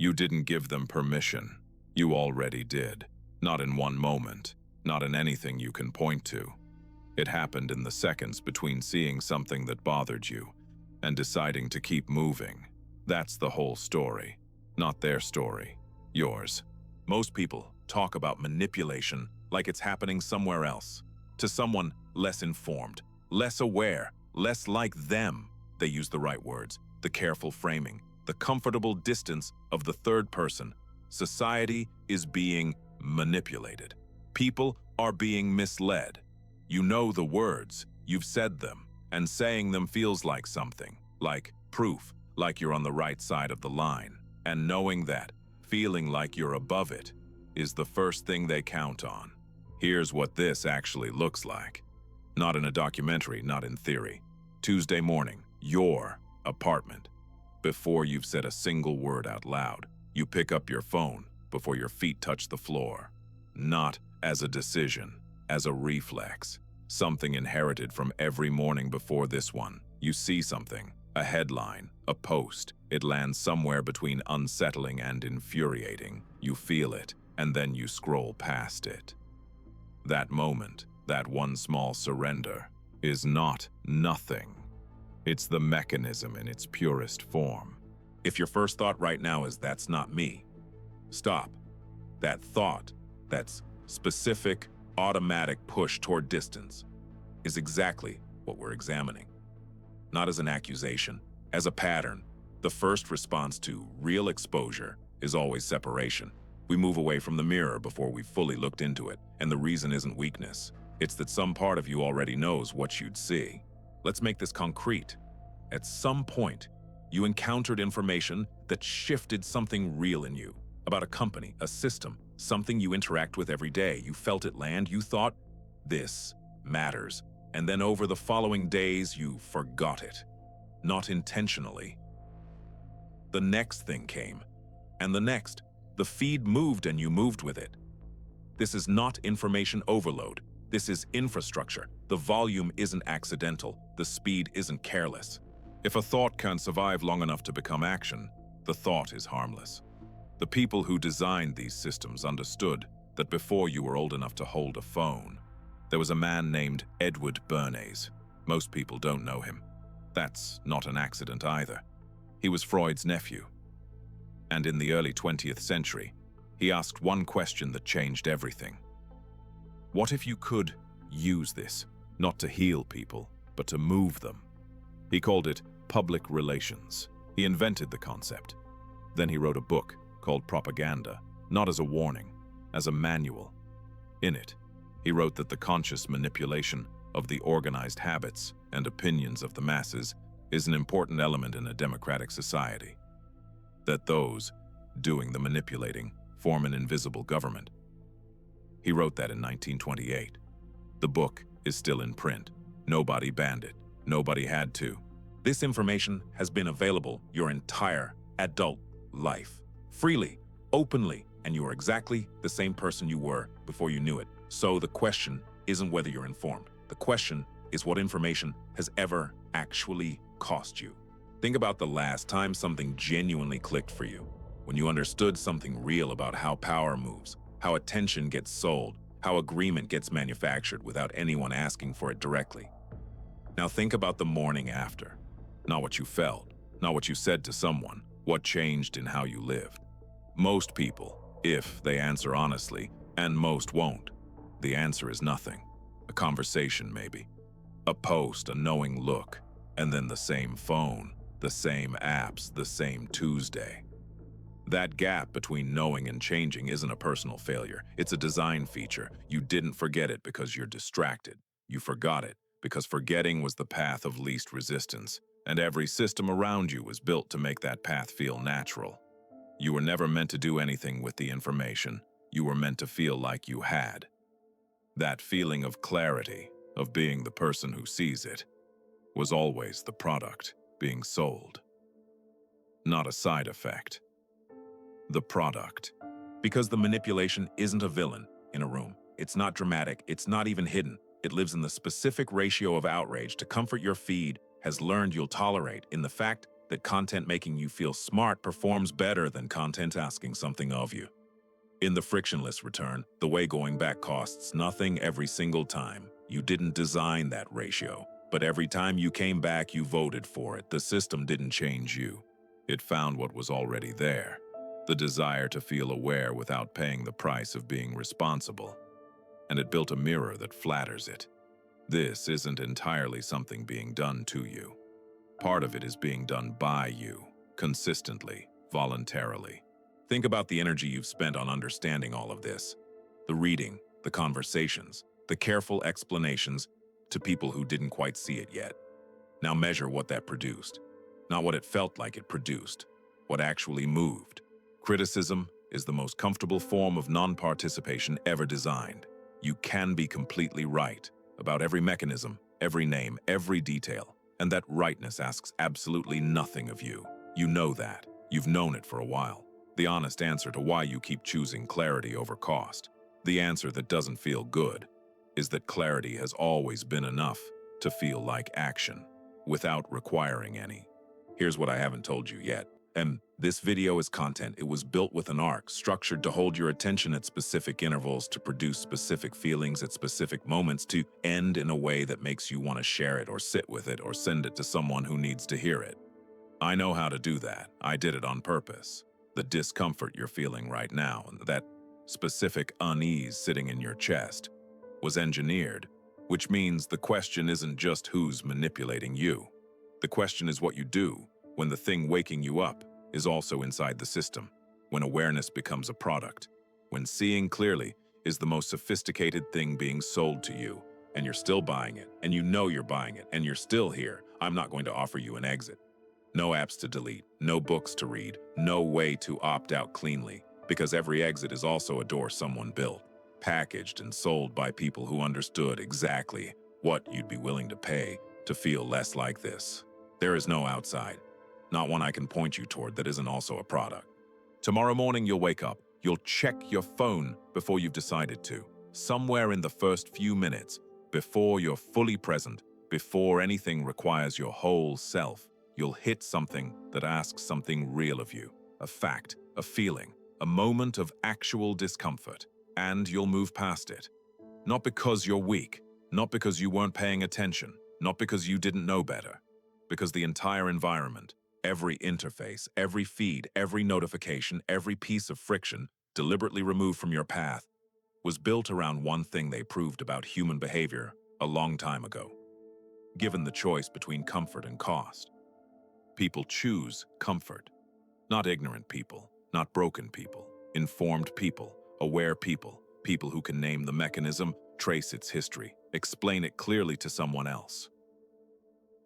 You didn't give them permission. You already did. Not in one moment, not in anything you can point to. It happened in the seconds between seeing something that bothered you and deciding to keep moving. That's the whole story. Not their story. Yours. Most people talk about manipulation like it's happening somewhere else. To someone less informed, less aware, less like them. They use the right words, the careful framing, the comfortable distance of the third person. Society is being manipulated. People are being misled. You know the words, you've said them, and saying them feels like something, like proof, like you're on the right side of the line. And knowing that, feeling like you're above it, is the first thing they count on. Here's what this actually looks like. Not in a documentary, not in theory. Tuesday morning, your apartment. Before you've said a single word out loud, you pick up your phone before your feet touch the floor. Not as a decision, as a reflex. Something inherited from every morning before this one. You see something, a headline, a post. It lands somewhere between unsettling and infuriating. You feel it, and then you scroll past it. That moment, that one small surrender, is not nothing. It's the mechanism in its purest form. If your first thought right now is, "That's not me," stop. That thought, that's specific, automatic push toward distance, is exactly what we're examining. Not as an accusation, as a pattern. The first response to real exposure is always separation. We move away from the mirror before we've fully looked into it, and the reason isn't weakness. It's that some part of you already knows what you'd see. Let's make this concrete. At some point, you encountered information that shifted something real in you, about a company, a system, something you interact with every day. You felt it land, you thought, "This matters." And then over the following days, you forgot it. Not intentionally. The next thing came, and the next. The feed moved and you moved with it. This is not information overload. This is infrastructure. The volume isn't accidental. The speed isn't careless. If a thought can't survive long enough to become action, the thought is harmless. The people who designed these systems understood that before you were old enough to hold a phone, there was a man named Edward Bernays. Most people don't know him. That's not an accident either. He was Freud's nephew. And in the early 20th century, he asked one question that changed everything. What if you could use this, not to heal people, but to move them? He called it public relations. He invented the concept. Then he wrote a book called Propaganda, not as a warning, as a manual. In it, he wrote that the conscious manipulation of the organized habits and opinions of the masses is an important element in a democratic society. That those doing the manipulating form an invisible government. He wrote that in 1928. The book is still in print. Nobody banned it. Nobody had to. This information has been available your entire adult life. Freely, openly, and you are exactly the same person you were before you knew it. So the question isn't whether you're informed. The question is what information has ever actually cost you. Think about the last time something genuinely clicked for you, when you understood something real about how power moves, how attention gets sold, how agreement gets manufactured without anyone asking for it directly. Now think about the morning after. Not what you felt, not what you said to someone, what changed in how you lived. Most people, if they answer honestly, and most won't, the answer is nothing. A conversation maybe, a post, a knowing look, and then the same phone. The same apps, the same Tuesday. That gap between knowing and changing isn't a personal failure. It's a design feature. You didn't forget it because you're distracted. You forgot it because forgetting was the path of least resistance, and every system around you was built to make that path feel natural. You were never meant to do anything with the information. You were meant to feel like you had. That feeling of clarity, of being the person who sees it, was always the product being sold. Not a side effect. The product. Because the manipulation isn't a villain in a room. It's not dramatic. It's not even hidden. It lives in the specific ratio of outrage to comfort your feed has learned you'll tolerate, in the fact that content making you feel smart performs better than content asking something of you. In the frictionless return, the way going back costs nothing every single time. You didn't design that ratio, but every time you came back, you voted for it. The system didn't change you. It found what was already there, the desire to feel aware without paying the price of being responsible. And it built a mirror that flatters it. This isn't entirely something being done to you. Part of it is being done by you, consistently, voluntarily. Think about the energy you've spent on understanding all of this. The reading, the conversations, the careful explanations to people who didn't quite see it yet. Now measure what that produced. Not what it felt like it produced, what actually moved. Criticism is the most comfortable form of non-participation ever designed. You can be completely right about every mechanism, every name, every detail, and that rightness asks absolutely nothing of you. You know that. You've known it for a while. The honest answer to why you keep choosing clarity over cost, the answer that doesn't feel good, is that clarity has always been enough to feel like action, without requiring any. Here's what I haven't told you yet. This video is content. It was built with an arc, structured to hold your attention at specific intervals, to produce specific feelings at specific moments, to end in a way that makes you want to share it or sit with it or send it to someone who needs to hear it. I know how to do that. I did it on purpose. The discomfort you're feeling right now, and that specific unease sitting in your chest, was engineered, which means the question isn't just who's manipulating you. The question is what you do when the thing waking you up is also inside the system, when awareness becomes a product, when seeing clearly is the most sophisticated thing being sold to you, and you're still buying it, and you know you're buying it, and you're still here. I'm not going to offer you an exit. No apps to delete, no books to read, no way to opt out cleanly, because every exit is also a door someone built, packaged and sold by people who understood exactly what you'd be willing to pay to feel less like this. There is no outside, not one I can point you toward that isn't also a product. Tomorrow morning you'll wake up, you'll check your phone before you've decided to. Somewhere in the first few minutes, before you're fully present, before anything requires your whole self, you'll hit something that asks something real of you, a fact, a feeling, a moment of actual discomfort, and you'll move past it. Not because you're weak, not because you weren't paying attention, not because you didn't know better, because the entire environment, every interface, every feed, every notification, every piece of friction deliberately removed from your path was built around one thing they proved about human behavior a long time ago. Given the choice between comfort and cost, people choose comfort. Not ignorant people, not broken people, informed people, aware people, people who can name the mechanism, trace its history, explain it clearly to someone else.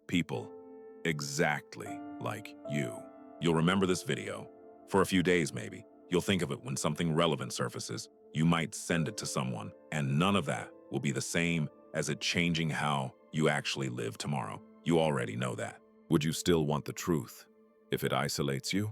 People exactly like you. You'll remember this video for a few days maybe. You'll think of it when something relevant surfaces. You might send it to someone, and none of that will be the same as it changing how you actually live tomorrow. You already know that. Would you still want the truth if it isolates you?